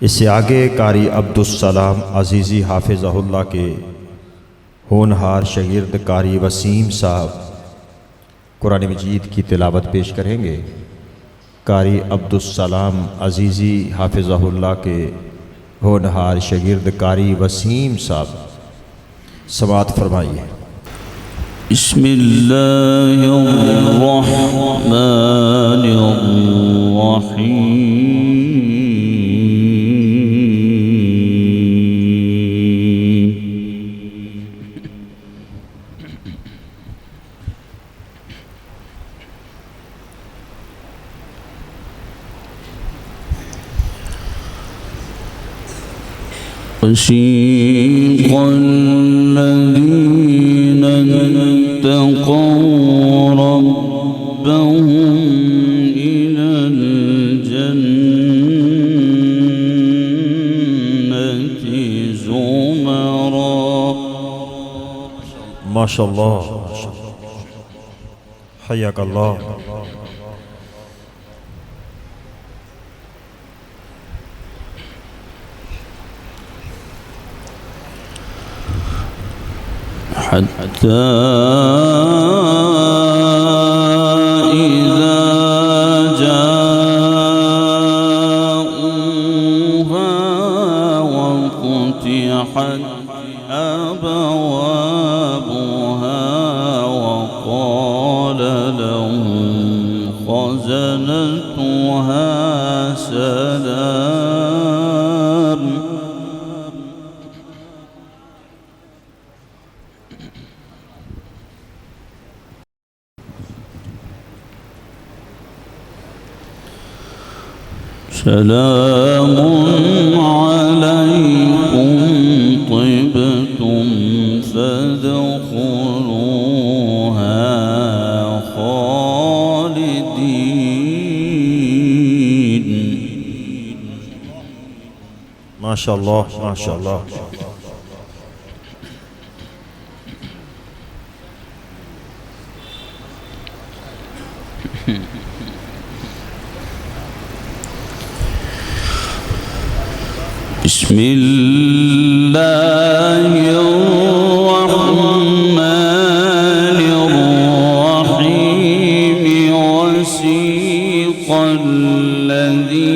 इससे आगे कारी अब्दुस्सलाम अज़ीज़ी हाफ़िज़हुल्लाह के होनहार शागिर्द कारी वसीम साहब कुरान मजीद की तिलावत पेश करेंगे। कारी अब्दुस्सलाम अज़ीज़ी हाफ़िज़हुल्लाह के होनहार शागिर्द कारी वसीम साहब समाअत फरमाइए। وسيق الذين اتقوا ربهم إلى الجنة زمرا ما شاء الله حياك الله حتى إذا جاءوها وفتحت أبوابها وقال لهم خزنتها سلام سلام عليكم طبتم فادخلوها خالدين ما شاء الله ما شاء الله بسم الله الرحمن الرحيم وسيق الذين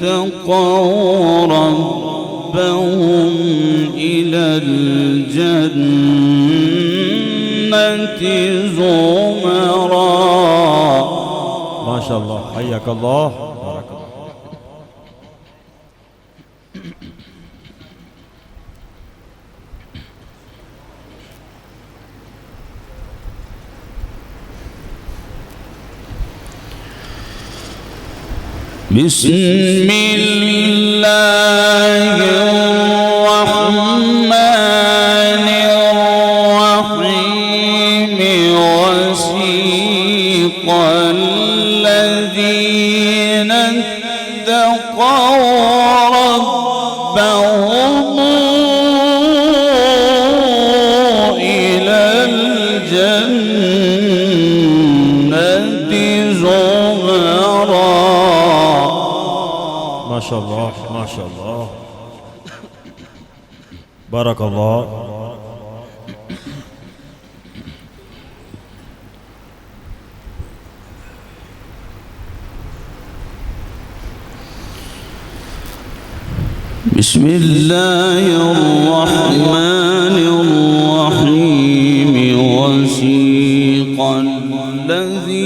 اتقوا ربهم إلى الجنة زمرا ما شاء الله حياك الله بارك الله بسم الله الرحمن الرحيم وسيق الذين اتقوا ربهم إلى الجنة زمرا ما شاء الله ما شاء الله بارك الله بسم الله الرحمن الرحيم وسيق الذين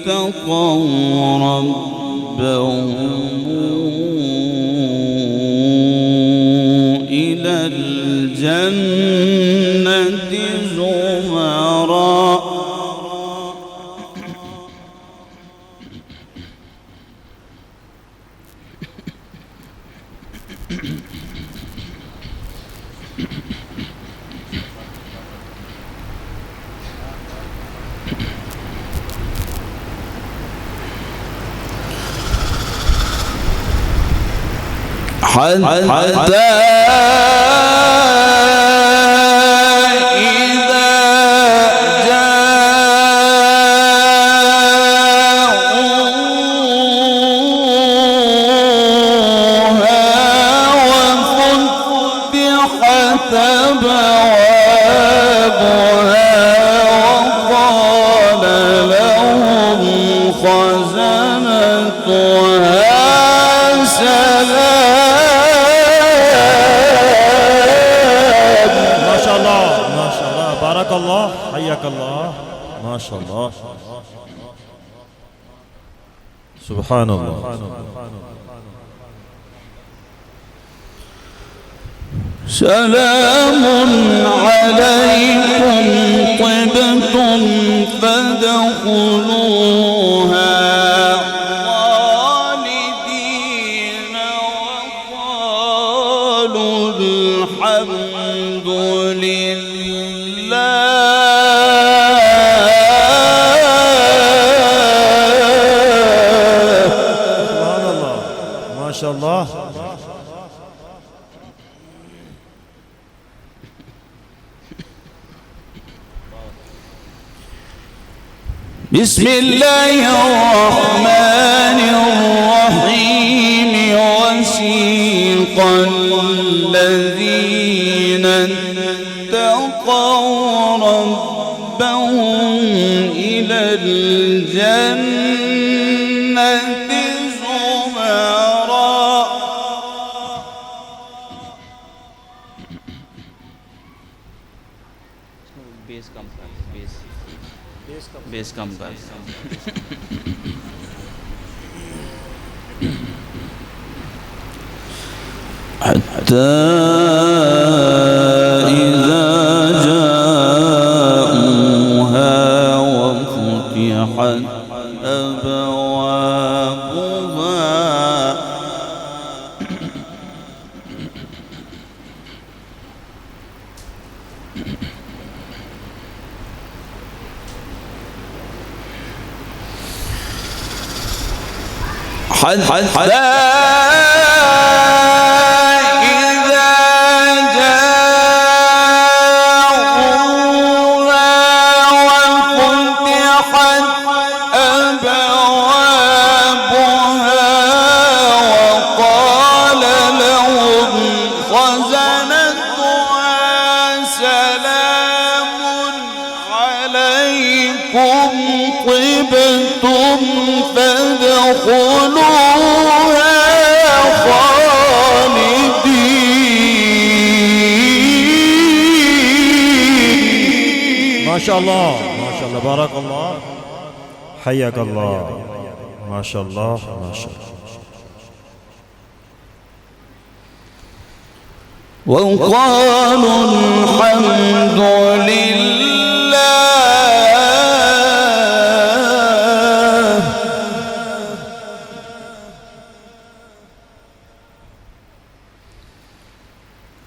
اتقوا ربهم إلى الجنة زمرا حتى إذا جاءوا شاء الله. سبحان الله. سلام عليكم طبتم فادخلوها خالدين وقالوا الحمد لله. سبحان الله ما شاء الله. بسم الله الرحمن الرحيم. وسيق الذين اتقوا ربهم إلى الجنة زمرا. बेस कम कर حتى إذا جاءوها وفتحت أبوابها حتى إذا جاءوها وفتحت أبوابها وقال لهم خزنتها سلام عليكم طبتم فادخلوها خالدين. ما شاء الله ما شاء الله. بارك الله. حياك الله. ما شاء الله ما شاء الله. وقالوا الحمد لله.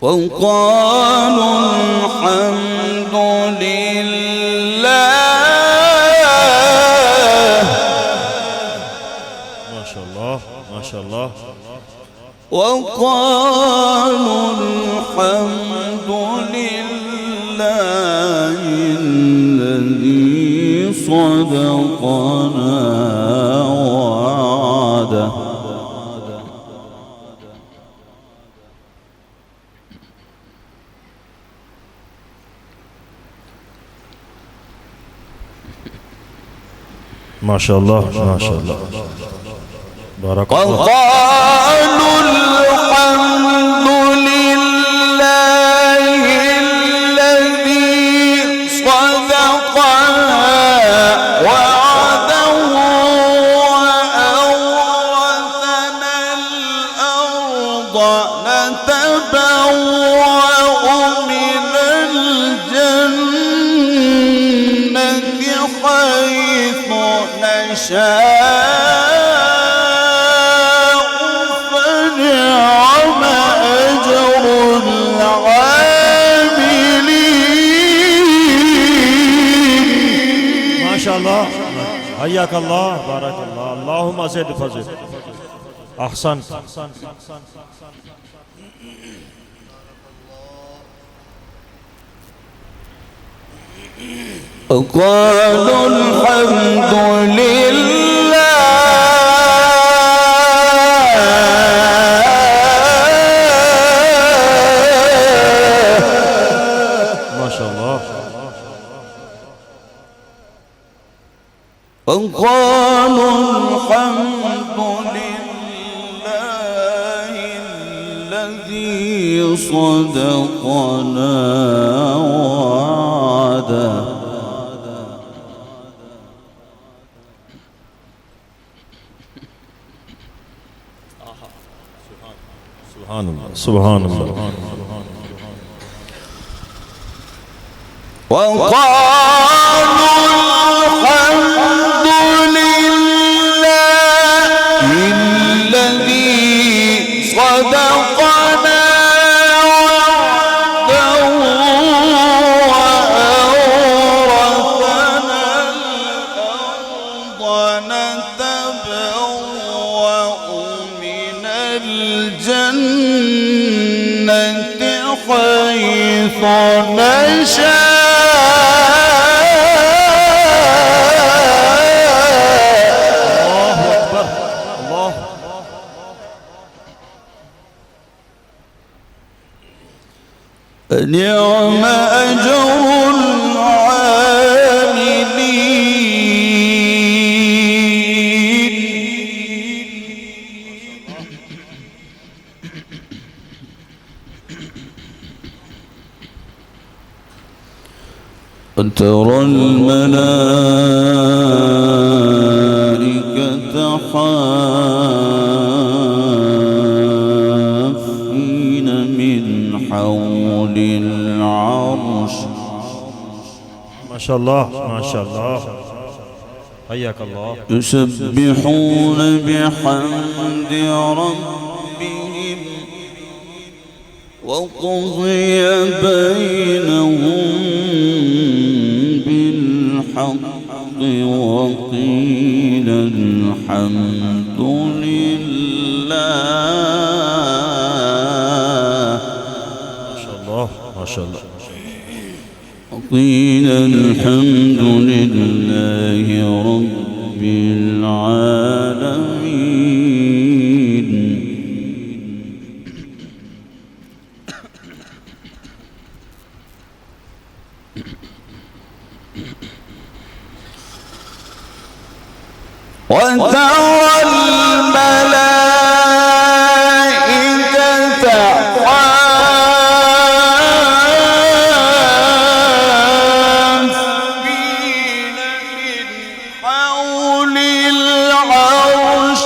وقالوا الحمد لله. ما شاء الله ما شاء الله. وقالوا الحمد لله الذي صدقنا وعده. ما شاء الله ما شاء الله. بارك الله. وقالوا الحمد لله الذي صدقنا وعده وأورثنا الأرض نتبوأ من الجنة حيث نشاء فنعم أجر العاملين. ما شاء الله. حياك الله. بارك الله. اللهم زد فزد. أحسنت. وقالوا الحمد لله. ما شاء الله. وقالوا الحمد لله الذي صدقنا وعده سبحان الله سبحان الله. وقالوا الحمد لله الذي صدقنا وعده وأورثنا الأرض نتبوأ من الجنة حيث نشاء. نعم أجر العاملين. وترى الملائكة حافين من حول العرش. ما شاء الله ما شاء الله. حياك الله. يسبحون بحمد ربهم وقضي بينهم بالحق وقيل الحمد لله. ما شاء الله ما شاء الله. وقيل الحمد لله رب العالمين. وترى الملائكة حافين من حول العرش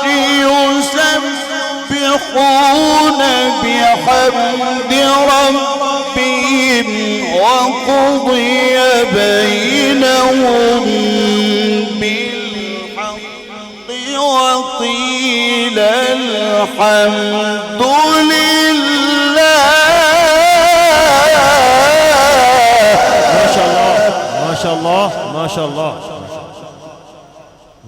يسبحون بحمد ربهم وقضي بينهم بالحق وقيل الحمد لله. ما شاء الله ما شاء الله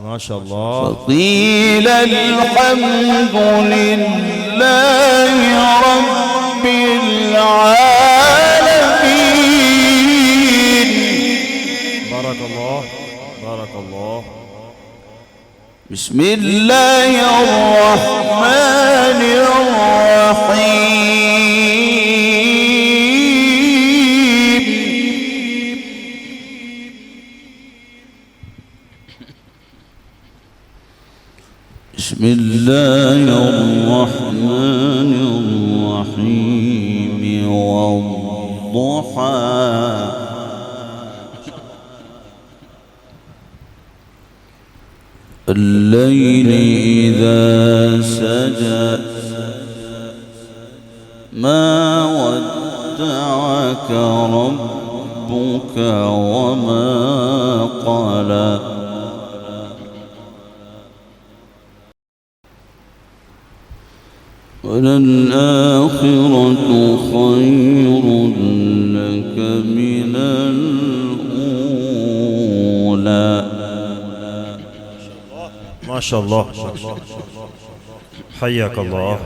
ما شاء الله. وقيل الحمد لله رب العالمين. بارك الله بارك الله. بسم الله الرحمن الرحيم. بسم الله الرحمن الرحيم والضحى الليل إذا سجى ما ودعك ربك وما قلى وللآخرة خير لك من الأولى. ما شاء الله. حياك الله.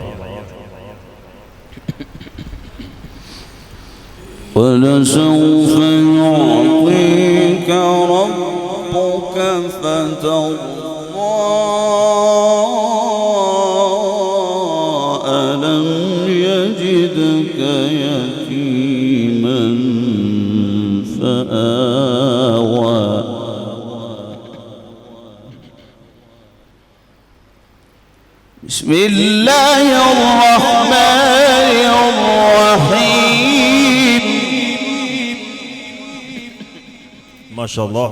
ولسوف يعطيك ربك فترضى ألم يجدك يتيما فآوى بسم الله الرحمن الرحيم. ما شاء الله.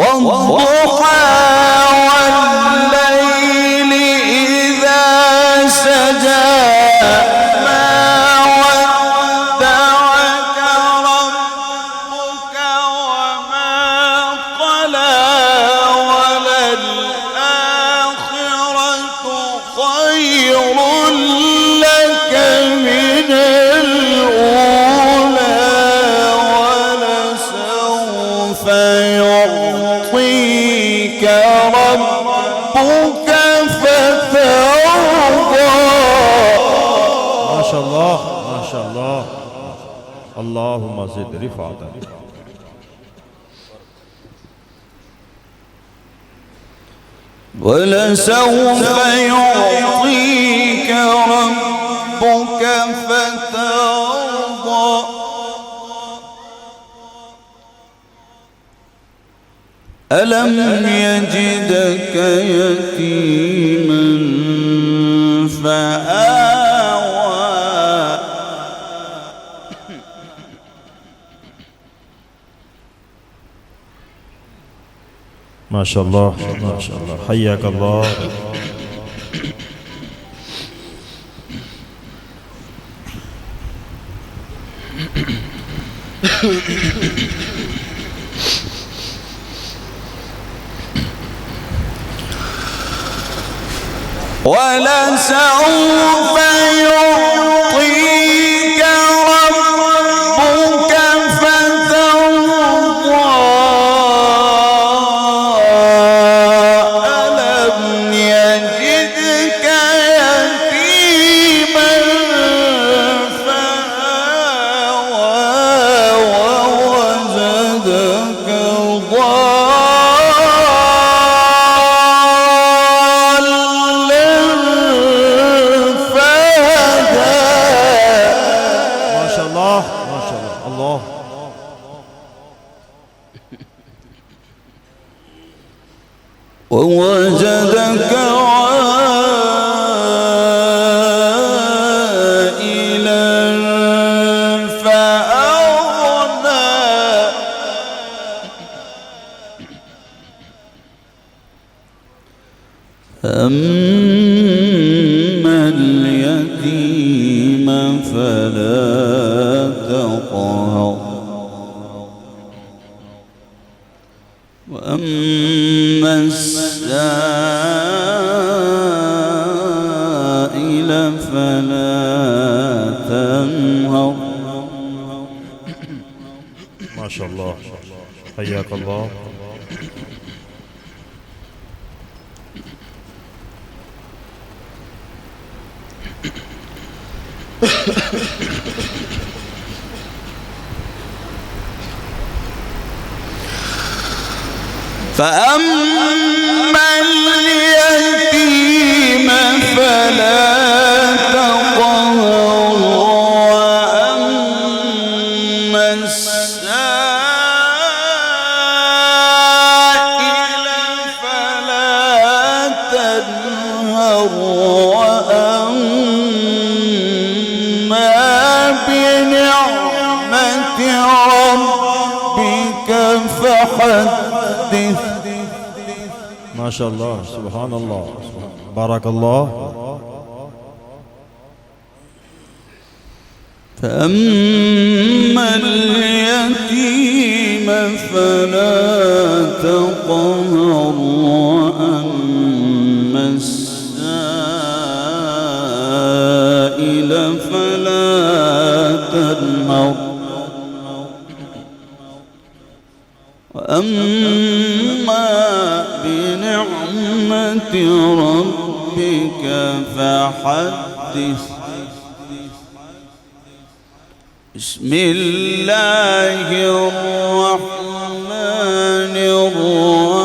والضحى والليل إذا سجى ما ودعك ربك وما قلى وللآخرة خير لك من الأولى ولسوف يعطيك ربك فترضى. ما شاء الله ما شاء الله. اللهم زد رفعة. ولسوف يعطيك ربك فترضى. ألم يجدك يتيما فآوى ما شاء الله ما شاء الله. حياك الله. ولسوف يعطيك ربك فترضى. ألم يجدك يتيما فآوى ووجدك ووجدك عائلا فأغنى. أما اليتيم فلا تقهر وأما السائل فلا تنهر. ما شاء الله. حياك الله. فأما اليتيم فلا تقهر وأما السائل فلا تنهر وأما بنعمة ربك فحدث. ما شاء الله. سبحان الله. بارك الله. فأما اليتيم فلا تقهر وأما السائل فلا تنهر وأما بنعمة ربك فحدث. بسم الله الرحمن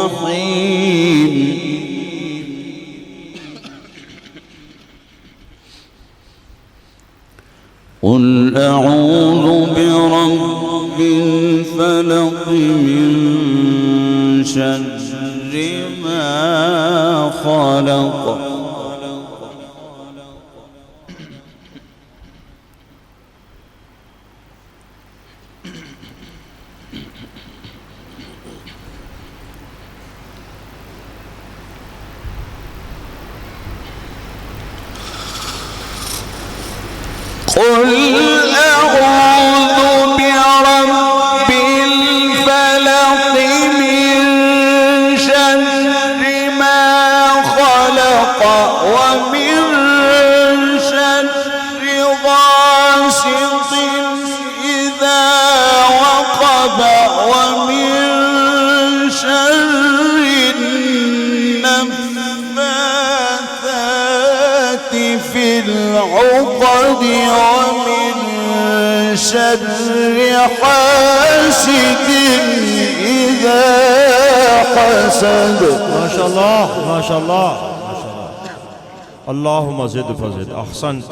الرحيم. قل أعوذ برب الفلق من شر ما خلق. ومن شر حاسد إذا حسد. ما شاء الله ما شاء الله ما شاء الله. اللهم زد فزد. أحسنت.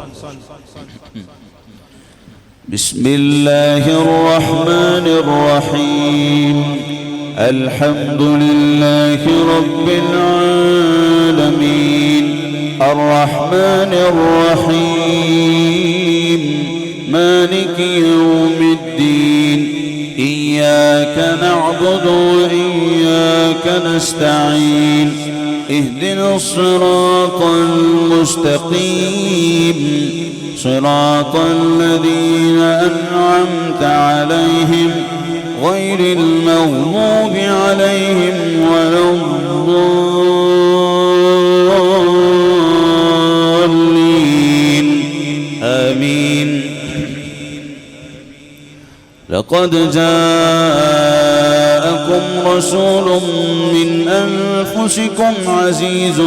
بسم الله الرحمن الرحيم. الحمد لله رب العالمين الرحمن الرحيم مالك يوم الدين. إياك نعبد وإياك نستعين. اهدنا الصراط المستقيم صراط الذين أنعمت عليهم غير المغضوب عليهم ولا الضالين. آمين. لقد جاءكم رسول من أنفسكم عزيز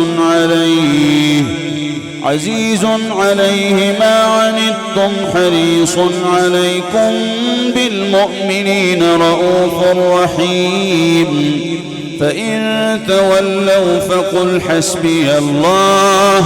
عليه ما عنتم حريص عليكم بالمؤمنين رؤوف رحيم. فإن تولوا فقل حسبي الله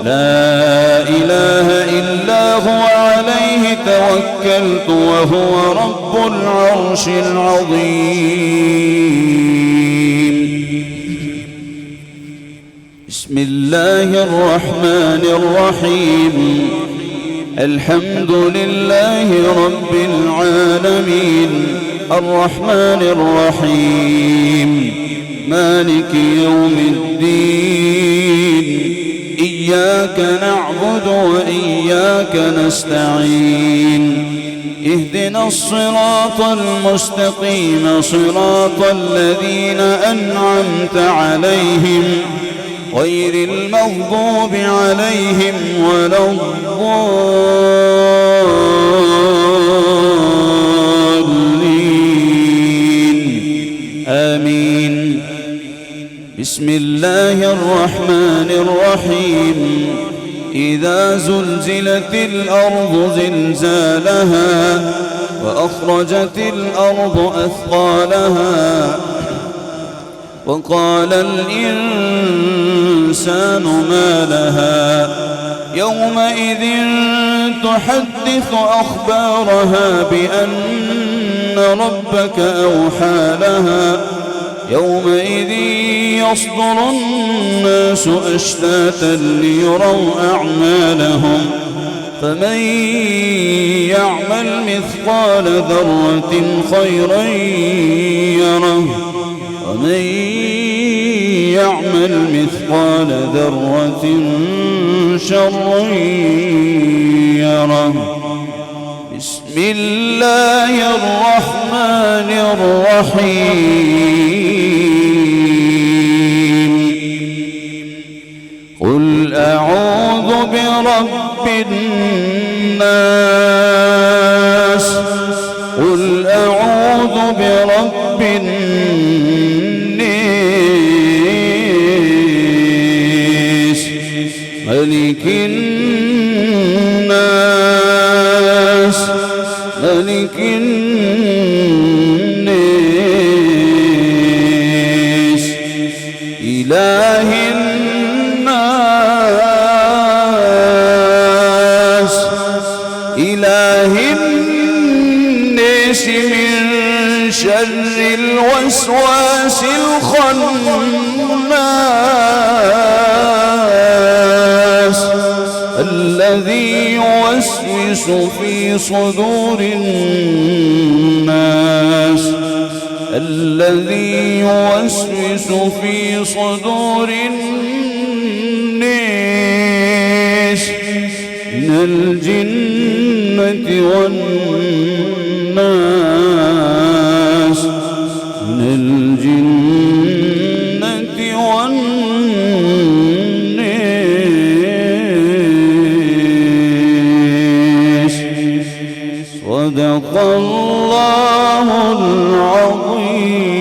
لا إله إلا هو عليه توكلت وهو رب العرش العظيم. بسم الله الرحمن الرحيم. الحمد لله رب العالمين الرحمن الرحيم مالك يوم الدين. إياك نعبد وإياك نستعين. اهدنا الصراط المستقيم صراط الذين أنعمت عليهم غير المغضوب عليهم ولا الضالين. آمين. بسم الله الرحمن الرحيم. إذا زلزلت الأرض زلزالها وأخرجت الأرض أثقالها وقال الإنسان ما لها يومئذ تحدث أخبارها بأن ربك أوحى لها. يومئذ يصدر الناس أشتاتا ليروا أعمالهم. فمن يعمل مثقال ذرة خيرا يره ومن يعمل مثقال ذرة شرا يره. بسم الله الرحمن الرحيم. قل أعوذ برب الناس. قل أعوذ برب الناس ملك الناس ملك الناس إله الناس إله الناس من شر الوسواس الخناس الذي يوسوس في صدور الناس الذي يوسوس في صدور الناس من الجنة والناس من الجنة والناس. صدق الله العظيم.